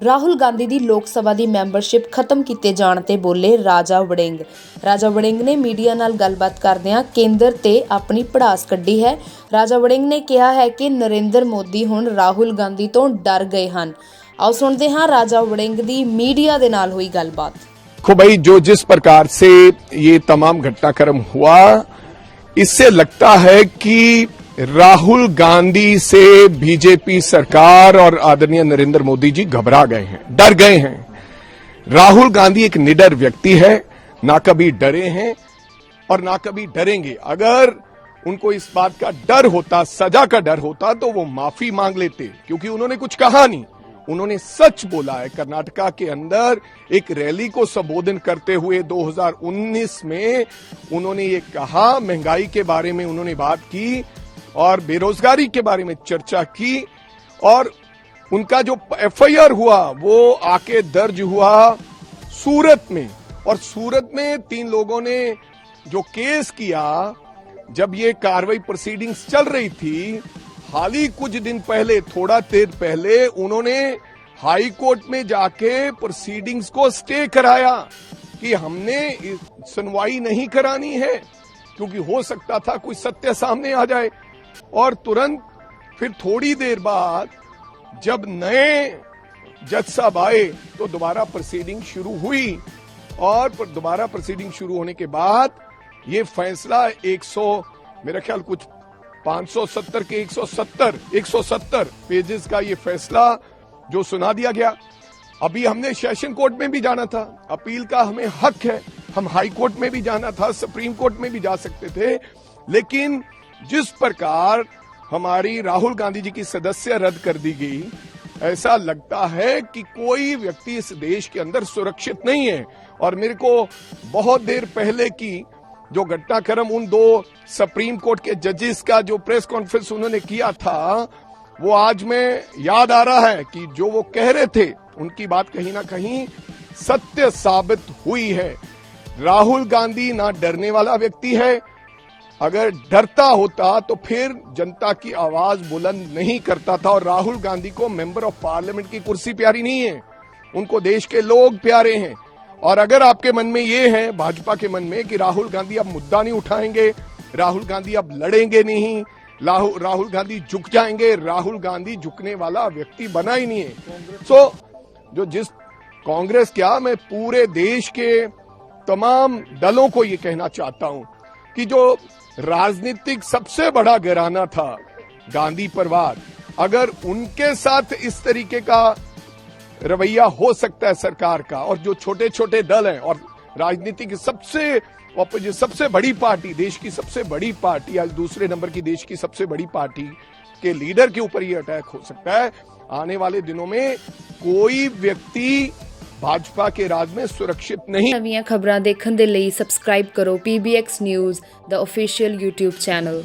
राहुल गांधी ਦੀ ਲੋਕ ਸਭਾ ਦੀ ਮੈਂਬਰਸ਼ਿਪ ਖਤਮ ਕੀਤੇ ਜਾਣ ਤੇ ਬੋਲੇ ਰਾਜਾ ਵੜਿੰਗ ਨੇ ਮੀਡੀਆ ਨਾਲ ਗੱਲਬਾਤ ਕਰਦਿਆਂ ਕੇਂਦਰ ਤੇ ਆਪਣੀ ਭੜਾਸ ਕੱਢੀ ਹੈ। ਰਾਜਾ ਵੜਿੰਗ ਨੇ ਕਿਹਾ ਹੈ ਕਿ ਨਰਿੰਦਰ ਮੋਦੀ ਹੁਣ ਰਾਹੁਲ ਗਾਂधी ਤੋਂ ਡਰ ਗਏ ਹਨ। आओ सुनते हैं राजा वड़िंग दी मीडिया दे नाल हुई गलबात। देखो भाई, जो जिस प्रकार से ये तमाम घटनाक्रम हुआ, इससे लगता है कि राहुल गांधी से बीजेपी सरकार और आदरणीय नरेंद्र मोदी जी घबरा गए हैं, डर गए हैं। राहुल गांधी एक निडर व्यक्ति है, ना कभी डरे हैं और ना कभी डरेंगे। अगर उनको इस बात का डर होता, सजा का डर होता, तो वो माफी मांग लेते, क्योंकि उन्होंने कुछ कहा नहीं, उन्होंने सच बोला है। कर्नाटका के अंदर एक रैली को संबोधन करते हुए 2019 में उन्होंने ये कहा, महंगाई के बारे में उन्होंने बात की और बेरोजगारी के बारे में चर्चा की, और उनका जो एफआईआर हुआ वो आके दर्ज हुआ सूरत में, और सूरत में 3 लोगों ने जो केस किया, जब ये कार्रवाई प्रोसीडिंग्स चल रही थी, हाल ही कुछ दिन पहले, थोड़ा देर पहले उन्होंने हाई कोर्ट में जाके प्रोसीडिंग्स को स्टे कराया कि हमने सुनवाई नहीं करानी है, क्योंकि हो सकता था कोई सत्य सामने आ जाए। और तुरंत फिर थोड़ी देर बाद जब नए जज साहब आए तो दोबारा प्रोसीडिंग शुरू हुई, और दोबारा प्रोसीडिंग शुरू होने के बाद ये फैसला 100 मेरा ख्याल कुछ 570 के 170 पेजेस का ये फैसला जो सुना दिया गया। अभी हमने सेशन कोर्ट में भी जाना था, अपील का हमें हक है, हम हाई कोर्ट में भी जाना था, सुप्रीम कोर्ट में भी जा सकते थे, लेकिन जिस प्रकार हमारी राहुल गांधी जी की सदस्य रद्द कर दी गई, ऐसा लगता है कि कोई व्यक्ति इस देश के अंदर सुरक्षित नहीं है। और मेरे को बहुत देर पहले की जो घटनाक्रम, उन 2 सुप्रीम कोर्ट के जजेस का जो प्रेस कॉन्फ्रेंस उन्होंने किया था, वो आज में याद आ रहा है कि जो वो कह रहे थे, उनकी बात कहीं ना कहीं सत्य साबित हुई है। राहुल गांधी ना डरने वाला व्यक्ति है। अगर डरता होता तो फिर जनता की आवाज बुलंद नहीं करता था। और राहुल गांधी को मेंबर ऑफ पार्लियामेंट की कुर्सी प्यारी नहीं है, उनको देश के लोग प्यारे हैं। और अगर आपके मन में ये है, भाजपा के मन में, कि राहुल गांधी अब मुद्दा नहीं उठाएंगे, राहुल गांधी अब लड़ेंगे नहीं, राहुल गांधी झुक जाएंगे, राहुल गांधी झुकने वाला व्यक्ति बना ही नहीं है। जो जिस कांग्रेस, क्या मैं पूरे देश के तमाम दलों को ये कहना चाहता हूं कि जो राजनीतिक सबसे बड़ा घराना था गांधी परिवार, अगर उनके साथ इस तरीके का रवैया हो सकता है सरकार का, और जो छोटे छोटे दल हैं और राजनीति की सबसे बड़ी पार्टी, देश की सबसे बड़ी पार्टी, आज दूसरे नंबर की देश की सबसे बड़ी पार्टी के लीडर के ऊपर ये अटैक हो सकता है। आने वाले दिनों में कोई व्यक्ति भाजपा के राज में सुरक्षित नहीं। नवीं खबरां देखण दे लई सबसक्राइब करो PBX news the official YouTube channel.